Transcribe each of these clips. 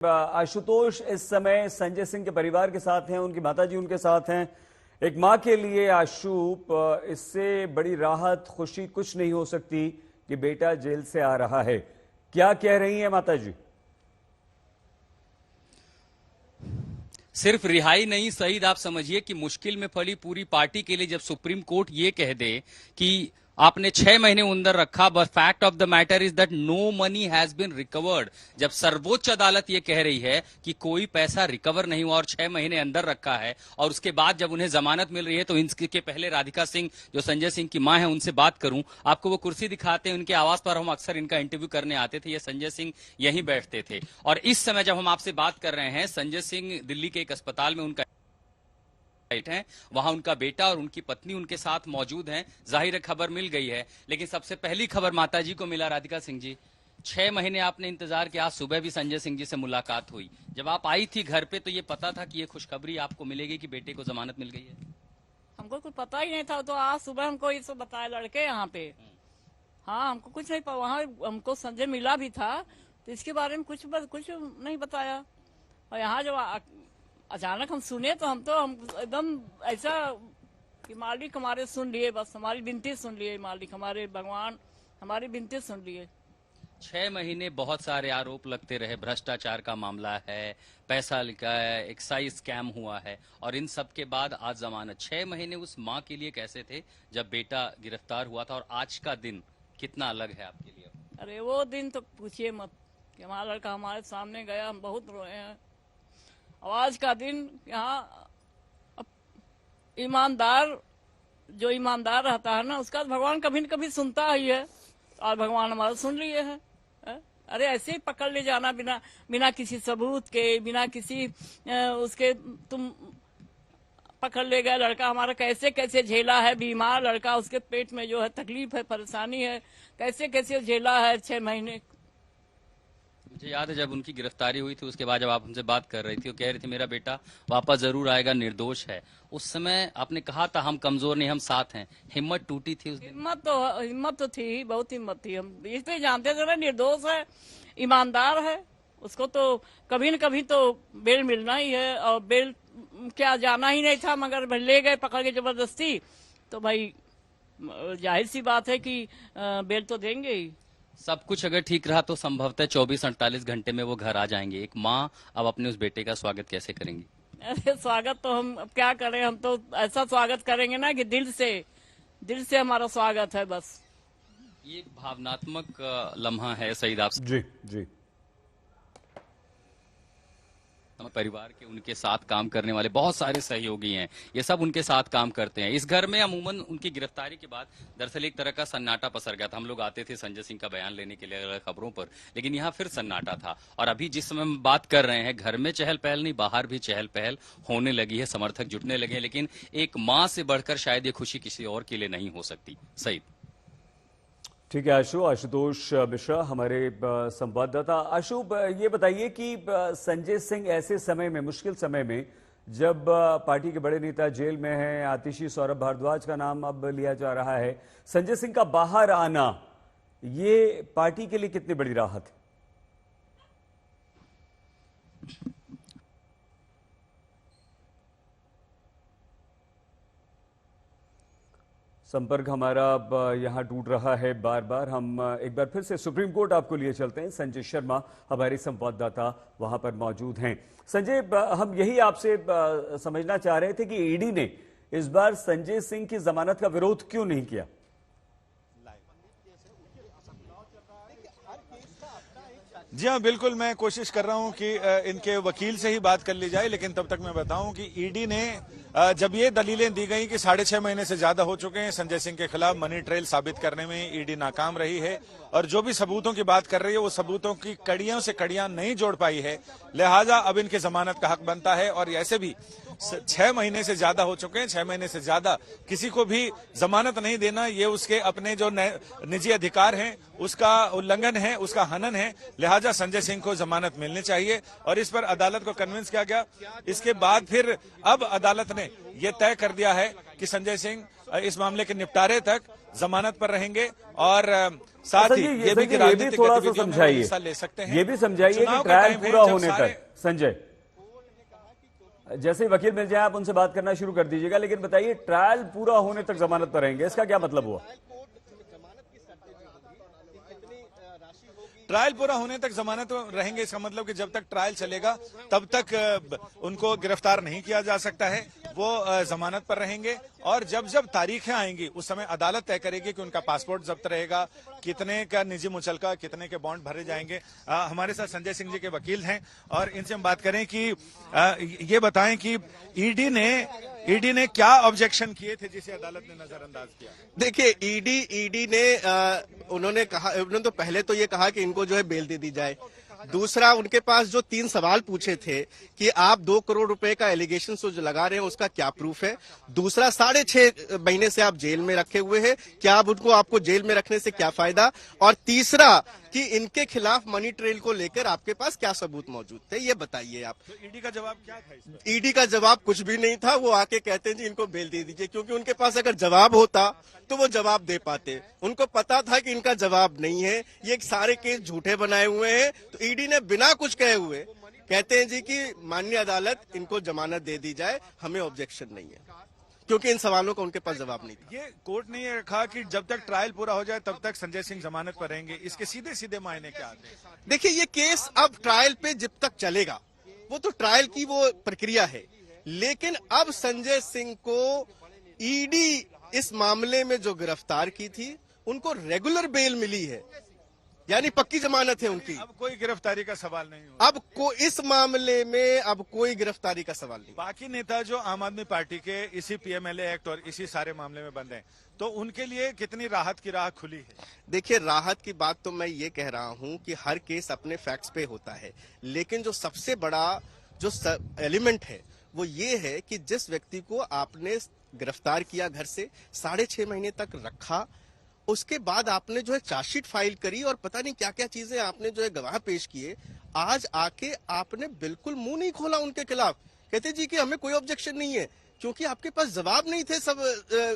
आशुतोष इस समय संजय सिंह के परिवार के साथ हैं, उनकी माताजी उनके साथ हैं। एक मां के लिए आशु, इससे बड़ी राहत खुशी कुछ नहीं हो सकती कि बेटा जेल से आ रहा है। क्या कह रही हैं माताजी? सिर्फ रिहाई नहीं सईद, आप समझिए कि मुश्किल में पड़ी पूरी पार्टी के लिए जब सुप्रीम कोर्ट ये कह दे कि आपने 6 महीने अंदर रखा, but fact of the matter is that no money has been recovered. जब सर्वोच्च अदालत ये कह रही है कि कोई पैसा रिकवर नहीं हुआ और 6 महीने अंदर रखा है, और उसके बाद जब उन्हें जमानत मिल रही है, तो इनके पहले राधिका सिंह जो संजय सिंह की मां है उनसे बात करूं, आपको वो कुर्सी दिखाते हैं, उनके आवास पर हम अक्सर इनका इंटरव्यू करने आते थे, ये संजय सिंह यहीं बैठते थे। और इस समय जब हम आपसे बात कर रहे हैं, संजय सिंह दिल्ली के एक अस्पताल में उनका हैं, वहां उनका बेटा और उनकी पत्नी उनके साथ मौजूद हैं। जाहिर है खबर मिल गई है, लेकिन सबसे पहली खबर माताजी को मिला। राधिका सिंह जी, 6 महीने आपने इंतजार किया, आज सुबह भी संजय सिंह जी से मुलाकात हुई। जब आप आई थी घर पे तो ये पता था कि ये खुशखबरी आपको मिलेगी कि बेटे को जमानत मिल गई है? हमको कुछ पता ही नहीं था, तो आज सुबह हमको ये सब बताया लड़के यहाँ पे। हाँ, हमको कुछ नहीं पता। वहाँ हमको संजय मिला भी था, तो इसके बारे में कुछ नहीं बताया। और यहाँ जब अचानक हम सुने तो हम एकदम ऐसा कि मालिक हमारे सुन लिए, बस हमारी विनती सुन लिए, मालिक हमारे भगवान हमारी विनती सुन लिए। 6 महीने बहुत सारे आरोप लगते रहे, भ्रष्टाचार का मामला है, पैसा लिखा है, एक्साइज स्कैम हुआ है, और इन सब के बाद आज जमानत। 6 महीने उस माँ के लिए कैसे थे जब बेटा गिरफ्तार हुआ था, और आज का दिन कितना अलग है आपके लिए? अरे वो दिन तो पूछिए मत कि हमारा लड़का हमारे सामने गया, हम बहुत रोए हैं। और आज का दिन यहाँ ईमानदार जो ईमानदार रहता है ना, उसका भगवान कभी न कभी सुनता ही है, और भगवान हमारा सुन लिए है। अरे ऐसे ही पकड़ ले जाना बिना किसी सबूत के, बिना किसी उसके, तुम पकड़ ले गए। लड़का हमारा कैसे कैसे झेला है, बीमार लड़का, उसके पेट में जो है तकलीफ है, परेशानी है, कैसे कैसे झेला है 6 महीने। मुझे याद है जब उनकी गिरफ्तारी हुई थी, उसके बाद जब आप हमसे बात कर रही थी, वो कह रही थी मेरा बेटा वापस जरूर आएगा, निर्दोष है। उस समय आपने कहा था हम कमजोर नहीं, हम साथ हैं। हिम्मत टूटी थी उस दिन? हिम्मत तो थी, बहुत हिम्मत थी। हम इसलिए जानते थे ना, निर्दोष है, ईमानदार है, उसको तो कभी न कभी तो बेल मिलना ही है। और बेल क्या जाना ही नहीं था, मगर ले गए पकड़ के जबरदस्ती, तो भाई जाहिर सी बात है कि बेल तो देंगे ही। सब कुछ अगर ठीक रहा तो संभवतः 24-48 घंटे में वो घर आ जाएंगे। एक माँ अब अपने उस बेटे का स्वागत कैसे करेंगी? अरे स्वागत तो हम अब क्या करें, हम तो ऐसा स्वागत करेंगे ना कि दिल से हमारा स्वागत है। बस ये एक भावनात्मक लम्हा है सईद आप जी जी। परिवार के उनके साथ काम करने वाले बहुत सारे सहयोगी हैं, ये सब उनके साथ काम करते हैं। इस घर में अमूमन उनकी गिरफ्तारी के बाद दरअसल एक तरह का सन्नाटा पसर गया था। हम लोग आते थे संजय सिंह का बयान लेने के लिए अलग खबरों पर, लेकिन यहाँ फिर सन्नाटा था। और अभी जिस समय हम बात कर रहे हैं, घर में चहल पहल नहीं, बाहर भी चहल पहल होने लगी है, समर्थक जुटने लगे हैं। लेकिन एक माँ से बढ़कर शायद ये खुशी किसी और के लिए नहीं हो सकती। सईद, ठीक है आशुतोष मिश्रा हमारे संवाददाता। आशु, ये बताइए कि संजय सिंह ऐसे समय में, मुश्किल समय में, जब पार्टी के बड़े नेता जेल में हैं, आतिशी सौरभ भारद्वाज का नाम अब लिया जा रहा है, संजय सिंह का बाहर आना ये पार्टी के लिए कितनी बड़ी राहत है? संपर्क हमारा अब यहाँ टूट रहा है बार बार। हम एक बार फिर से सुप्रीम कोर्ट आपको लिए चलते हैं। संजय शर्मा हमारे संवाददाता वहां पर मौजूद हैं। संजय, हम यही आपसे समझना चाह रहे थे कि ईडी ने इस बार संजय सिंह की जमानत का विरोध क्यों नहीं किया? जी हाँ, बिल्कुल मैं कोशिश कर रहा हूं कि इनके वकील से ही बात कर ली जाए, लेकिन तब तक मैं बताऊं कि ईडी ने जब ये दलीलें दी गई कि 6.5 महीने से ज्यादा हो चुके हैं संजय सिंह के खिलाफ, मनी ट्रेल साबित करने में ईडी नाकाम रही है, और जो भी सबूतों की बात कर रही है वो सबूतों की कड़ियों से कड़ियां नहीं जोड़ पाई है, लिहाजा अब इनके जमानत का हक बनता है। और ऐसे भी 6 महीने से ज्यादा हो चुके हैं, 6 महीने से ज्यादा किसी को भी जमानत नहीं देना, ये उसके अपने जो निजी अधिकार हैं उसका उल्लंघन है, उसका हनन है। लिहाजा संजय सिंह को जमानत मिलनी चाहिए, और इस पर अदालत को कन्विंस किया गया। इसके बाद फिर अब अदालत ने यह तय कर दिया है कि संजय सिंह इस मामले के निपटारे तक जमानत पर रहेंगे और साथ ही संजय, ये भी कि ये भी राजनीतिक थोड़ा सा गतिविधियों में वो समझाइए, हिस्सा ले सकते हैं। ये भी समझाइए कि चुनाव का ट्रायल टाइम है, पूरा जब होने सारे- तक। संजय, जैसे ही वकील मिल जाए आप उनसे बात करना शुरू कर दीजिएगा, लेकिन बताइए ट्रायल पूरा होने तक जमानत पर रहेंगे, इसका क्या मतलब हुआ? ट्रायल पूरा होने तक जमानत रहेंगे, इसका मतलब कि जब तक ट्रायल चलेगा तब तक उनको गिरफ्तार नहीं किया जा सकता है। वो जमानत पर रहेंगे और जब जब तारीखें आएंगी उस समय अदालत तय करेगी कि उनका पासपोर्ट जब्त रहेगा, कितने का निजी मुचलका, कितने के बॉन्ड भरे जाएंगे। हमारे साथ संजय सिंह जी के वकील हैं और इनसे हम बात करें कि ये बताएं कि ईडी ने क्या ऑब्जेक्शन किए थे जिसे अदालत ने नजरअंदाज किया। देखिए, ईडी ने उन्होंने तो पहले तो ये कहा कि इनको जो है बेल दे दी जाए। दूसरा, उनके पास जो 3 सवाल पूछे थे कि आप 2 करोड़ रुपए का एलिगेशन जो लगा रहे हैं उसका क्या प्रूफ है। दूसरा, 6.5 महीने से आप जेल में रखे हुए हैं, क्या अब आपको जेल में रखने से क्या फायदा। और तीसरा कि इनके खिलाफ मनी ट्रेल को लेकर आपके पास क्या सबूत मौजूद थे, ये बताइए आप। तो ईडी का जवाब क्या था इसमें? ईडी का जवाब कुछ भी नहीं था। वो आके कहते हैं जी इनको बेल दे दीजिए, क्योंकि उनके पास अगर जवाब होता तो वो जवाब दे पाते। उनको पता था कि इनका जवाब नहीं है, ये सारे केस झूठे बनाए हुए हैं। तो ईडी ने बिना कुछ कहे हुए कहते हैं जी कि माननीय अदालत इनको जमानत दे दी जाए, हमें ऑब्जेक्शन नहीं है, क्योंकि इन सवालों का उनके पास जवाब नहीं था। ये कोर्ट ने ये कहा कि जब तक ट्रायल पूरा हो जाए तब तक संजय सिंह जमानत पर रहेंगे, इसके सीधे सीधे मायने क्या आते हैं? देखिए, ये केस अब ट्रायल पे जब तक चलेगा, वो तो ट्रायल की वो प्रक्रिया है, लेकिन अब संजय सिंह को ईडी इस मामले में जो गिरफ्तार की थी उनको रेगुलर बेल मिली है, यानी पक्की जमानत है उनकी। अब कोई गिरफ्तारी का सवाल नहीं होगा। अब इस मामले में अब कोई गिरफ्तारी का सवाल नहीं। बाकी नेता जो आम आदमी पार्टी के इसी पीएमएलए एक्ट और इसी सारे मामले में बंद हैं, तो उनके लिए कितनी राहत की राह खुली है? देखिए, राहत की बात तो मैं ये कह रहा हूं कि हर केस अपने फैक्ट्स पे होता है, लेकिन जो सबसे बड़ा जो एलिमेंट है वो ये है कि जिस व्यक्ति को आपने गिरफ्तार किया, घर से 6.5 महीने तक रखा, उसके बाद आपने जो है चार्जशीट फाइल करी और पता नहीं क्या क्या चीजें आपने जो है गवाह पेश किए, आज आके आपने बिल्कुल मुंह नहीं खोला उनके खिलाफ। कहते जी कि हमें कोई ऑब्जेक्शन नहीं है, क्योंकि आपके पास जवाब नहीं थे सब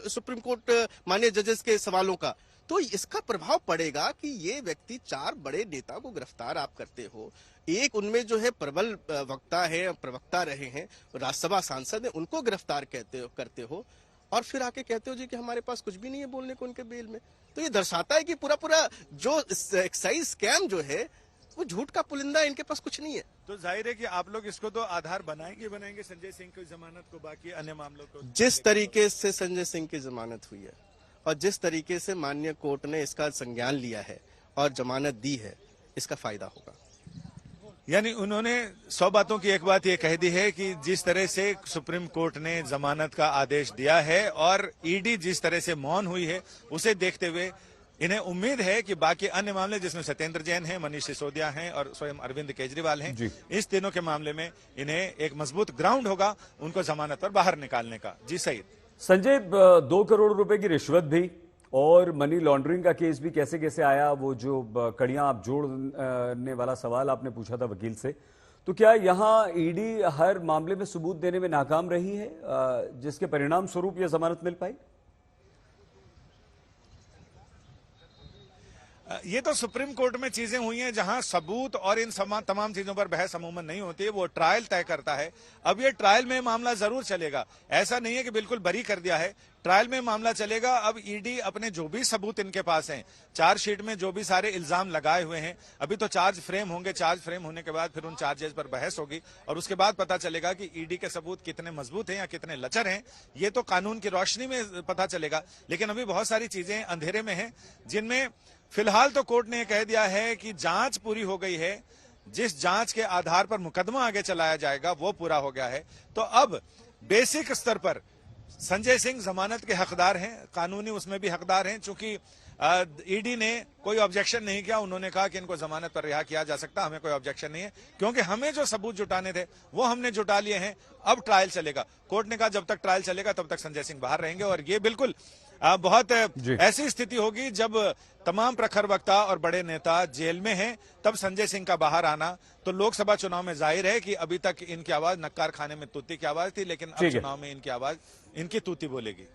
सुप्रीम कोर्ट माननीय जजेस के सवालों का। तो इसका प्रभाव पड़ेगा कि ये व्यक्ति 4 बड़े नेता को गिरफ्तार आप करते हो, एक उनमें जो है प्रबल वक्ता है, प्रवक्ता रहे हैं, राज्यसभा सांसद है, उनको गिरफ्तार करते हो और फिर आके कहते हो जी कि हमारे पास कुछ भी नहीं है बोलने को उनके बेल में। तो ये दर्शाता है कि पूरा जो एक्साइज स्कैम जो है वो झूठ का पुलिंदा, इनके पास कुछ नहीं है। तो जाहिर है कि आप लोग इसको तो आधार बनाएंगे संजय सिंह की जमानत को, बाकी अन्य मामलों को। जिस तरीके से संजय सिंह की जमानत हुई है और जिस तरीके से माननीय कोर्ट ने इसका संज्ञान लिया है और जमानत दी है, इसका फायदा होगा। यानी उन्होंने 100 बातों की एक बात ये कह दी है कि जिस तरह से सुप्रीम कोर्ट ने जमानत का आदेश दिया है और ईडी जिस तरह से मौन हुई है, उसे देखते हुए इन्हें उम्मीद है कि बाकी अन्य मामले जिसमें सत्येंद्र जैन हैं, मनीष सिसोदिया हैं और स्वयं अरविंद केजरीवाल हैं, इस तीनों के मामले में इन्हें एक मजबूत ग्राउंड होगा उनको जमानत पर बाहर निकालने का। जी सईद। संजय, 2 करोड़ रुपए की रिश्वत भी और मनी लॉन्ड्रिंग का केस भी कैसे कैसे आया, वो जो कड़ियां आप जोड़ने वाला सवाल आपने पूछा था वकील से, तो क्या यहां ईडी हर मामले में सबूत देने में नाकाम रही है जिसके परिणाम स्वरूप यह जमानत मिल पाई? ये तो सुप्रीम कोर्ट में चीजें हुई हैं जहां सबूत और इन तमाम चीजों पर बहस अमूमन नहीं होती है, वो ट्रायल तय करता है। अब ये ट्रायल में मामला जरूर चलेगा, ऐसा नहीं है कि बिल्कुल बरी कर दिया है, ट्रायल में मामला चलेगा। अब ईडी अपने जो भी सबूत इनके पास हैं, चार्जशीट में जो भी सारे इल्जाम लगाए हुए हैं, अभी तो चार्ज फ्रेम होंगे, चार्ज फ्रेम होने के बाद फिर उन चार्जेस पर बहस होगी और उसके बाद पता चलेगा कि ईडी के सबूत कितने मजबूत हैं या कितने लचर हैं। ये तो कानून की रोशनी में पता चलेगा, लेकिन अभी बहुत सारी चीजें अंधेरे में हैं, जिनमें फिलहाल तो कोर्ट ने कह दिया है कि जांच पूरी हो गई है, जिस जांच के आधार पर मुकदमा आगे चलाया जाएगा वो पूरा हो गया है। तो अब बेसिक स्तर पर संजय सिंह जमानत के हकदार हैं, कानूनी उसमें भी हकदार हैं, चूंकि ईडी ने कोई ऑब्जेक्शन नहीं किया। उन्होंने कहा कि इनको जमानत पर रिहा किया जा सकता, हमें कोई ऑब्जेक्शन नहीं है, क्योंकि हमें जो सबूत जुटाने थे वो हमने जुटा लिए हैं। अब ट्रायल चलेगा, कोर्ट ने कहा जब तक ट्रायल चलेगा तब तक संजय सिंह बाहर रहेंगे और ये बिल्कुल बहुत ऐसी स्थिति होगी जब तमाम प्रखर वक्ता और बड़े नेता जेल में हैं, तब संजय सिंह का बाहर आना। तो लोकसभा चुनाव में जाहिर है कि अभी तक इनकी आवाज नक्कार खाने में तूती की आवाज थी, लेकिन अब चुनाव में इनकी आवाज इनकी तूती बोलेगी।